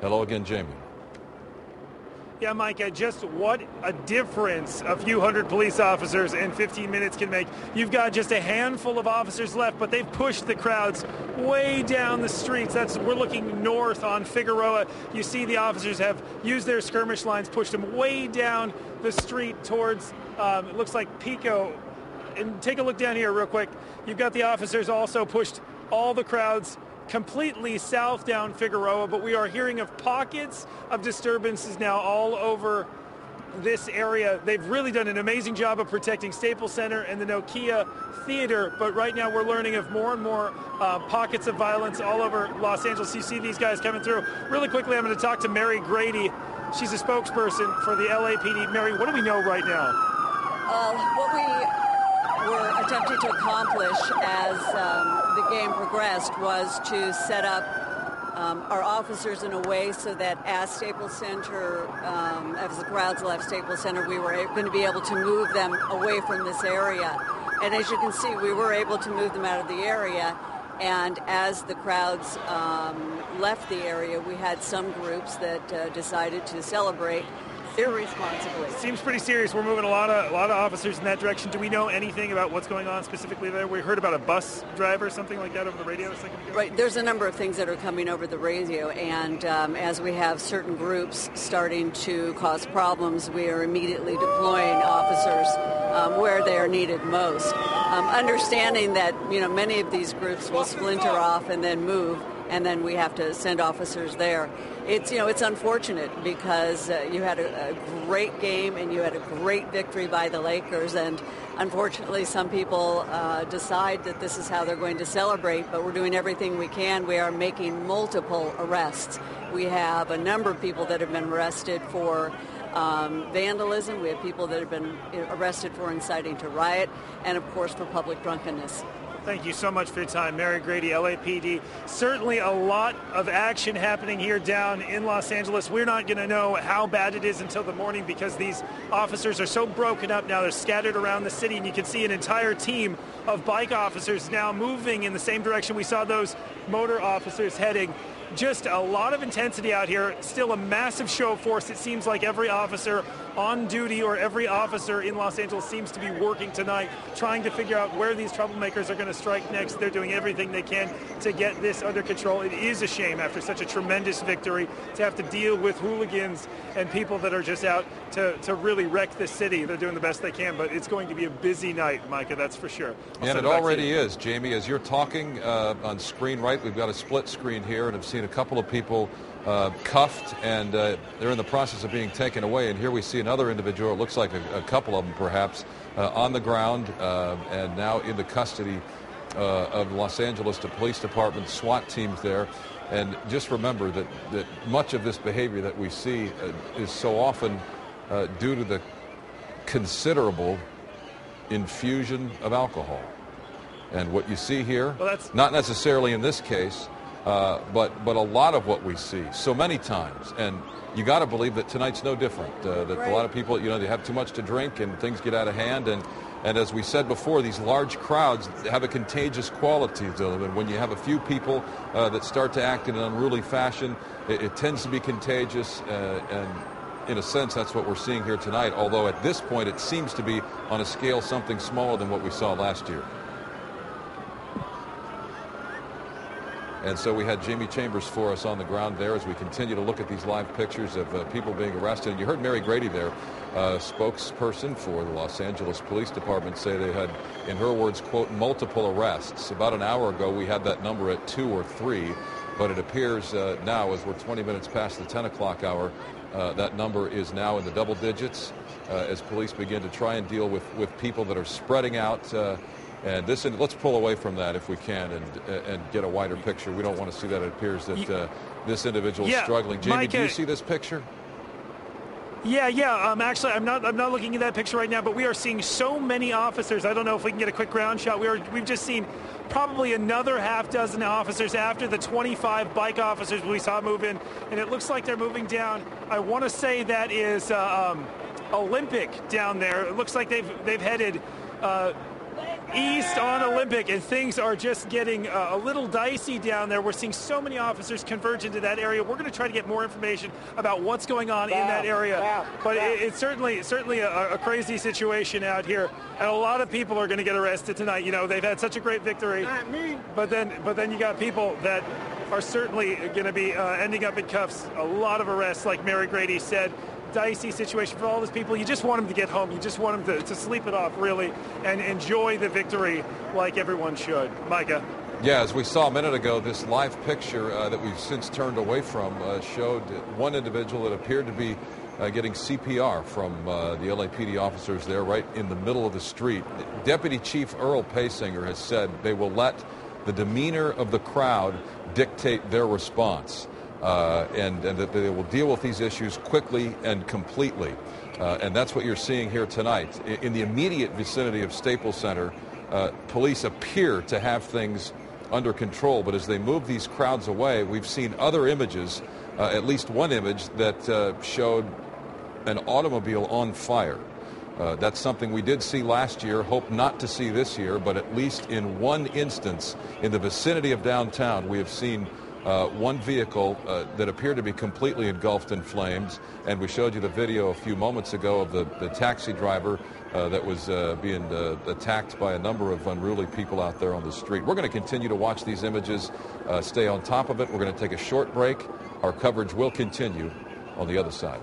Hello again, Jamie. Yeah, Micah, just what a difference a few hundred police officers in 15 minutes can make. You've got just a handful of officers left, but they've pushed the crowds way down the streets. We're looking north on Figueroa. You see the officers have used their skirmish lines, pushed them way down the street towards, it looks like Pico. And take a look down here real quick. You've got the officers also pushed all the crowds completely south down Figueroa, but we are hearing of pockets of disturbances now all over this area. They've really done an amazing job of protecting Staples Center and the Nokia Theater, but right now we're learning of more and more pockets of violence all over Los Angeles. You see these guys coming through. Really quickly, I'm going to talk to Mary Grady. She's a spokesperson for the LAPD. Mary, what do we know right now? What we were attempting to accomplish as the game progressed was to set up our officers in a way so that as Staples Center, as the crowds left Staples Center, we were going to be able to move them away from this area. And as you can see, we were able to move them out of the area. And as the crowds left the area, we had some groups that decided to celebrate irresponsibly. Seems pretty serious. We're moving a lot of officers in that direction. Do we know anything about what's going on specifically there? We heard about a bus driver, something like that, over the radio a second ago. Right. There's a number of things that are coming over the radio, and as we have certain groups starting to cause problems, we are immediately deploying officers where they are needed most. Understanding that many of these groups will splinter off and then move, and then we have to send officers there. It's unfortunate because you had a great game and you had a great victory by the Lakers, and unfortunately some people decide that this is how they're going to celebrate, but we're doing everything we can. We are making multiple arrests. We have a number of people that have been arrested for vandalism. We have people that have been arrested for inciting to riot, and of course for public drunkenness. Thank you so much for your time, Mary Grady, LAPD. Certainly a lot of action happening here down in Los Angeles. We're not going to know how bad it is until the morning because these officers are so broken up now. They're scattered around the city, and you can see an entire team of bike officers now moving in the same direction we saw those motor officers heading. Just a lot of intensity out here. Still a massive show of force. It seems like every officer on duty or every officer in Los Angeles seems to be working tonight, trying to figure out where these troublemakers are going to strike next. They're doing everything they can to get this under control. It is a shame after such a tremendous victory to have to deal with hooligans and people that are just out to really wreck the city. They're doing the best they can, but it's going to be a busy night, Micah, that's for sure. And it already is, Jamie. As you're talking on screen right, we've got a split screen here, and I've seen a couple of people cuffed, and they're in the process of being taken away. And here we see another individual, it looks like a couple of them perhaps, on the ground and now in the custody of Los Angeles, the police department, SWAT teams there. And just remember that much of this behavior that we see is so often due to the considerable infusion of alcohol. And what you see here, not necessarily in this case, but a lot of what we see so many times, and you got to believe that tonight's no different. That right. A lot of people, they have too much to drink and things get out of hand, and as we said before, these large crowds have a contagious quality to them. And when you have a few people that start to act in an unruly fashion, it tends to be contagious, and in a sense, that's what we're seeing here tonight. Although at this point, it seems to be on a scale something smaller than what we saw last year. And so we had Jamie Chambers for us on the ground there as we continue to look at these live pictures of people being arrested. And you heard Mary Grady there, spokesperson for the Los Angeles Police Department, say they had, in her words, quote, multiple arrests. About an hour ago, we had that number at 2 or 3, but it appears now, as we're 20 minutes past the 10 o'clock hour, that number is now in the double digits as police begin to try and deal with people that are spreading out. And let's pull away from that if we can and get a wider picture. We don't want to see that. It appears that this individual is struggling. Jamie, do you see this picture? Yeah. Actually, I'm not looking at that picture right now, but we are seeing so many officers. I don't know if we can get a quick ground shot. We've just seen probably another half dozen officers after the 25 bike officers we saw move in, and it looks like they're moving down. I want to say that is Olympic down there. It looks like they've headed east on Olympic, and things are just getting a little dicey down there. We're seeing so many officers converge into that area. We're going to try to get more information about what's going on in that area. But it's certainly a crazy situation out here, and a lot of people are going to get arrested tonight. You know, they've had such a great victory, but then you got people that are certainly going to be ending up in cuffs. A lot of arrests, like Mary Grady said. Dicey situation for all these people. You just want them to get home. You just want them to sleep it off, really, and enjoy the victory like everyone should. Micah. Yeah, as we saw a minute ago, this live picture that we've since turned away from showed one individual that appeared to be getting CPR from the LAPD officers there right in the middle of the street. Deputy Chief Earl Paysinger has said they will let the demeanor of the crowd dictate their response. And that they will deal with these issues quickly and completely. And that's what you're seeing here tonight. In the immediate vicinity of Staples Center, police appear to have things under control. But as they move these crowds away, we've seen other images, at least one image that showed an automobile on fire. That's something we did see last year, hope not to see this year, but at least in one instance in the vicinity of downtown, we have seen one vehicle that appeared to be completely engulfed in flames, and we showed you the video a few moments ago of the taxi driver that was being attacked by a number of unruly people out there on the street. We're going to continue to watch these images, stay on top of it. We're going to take a short break. Our coverage will continue on the other side.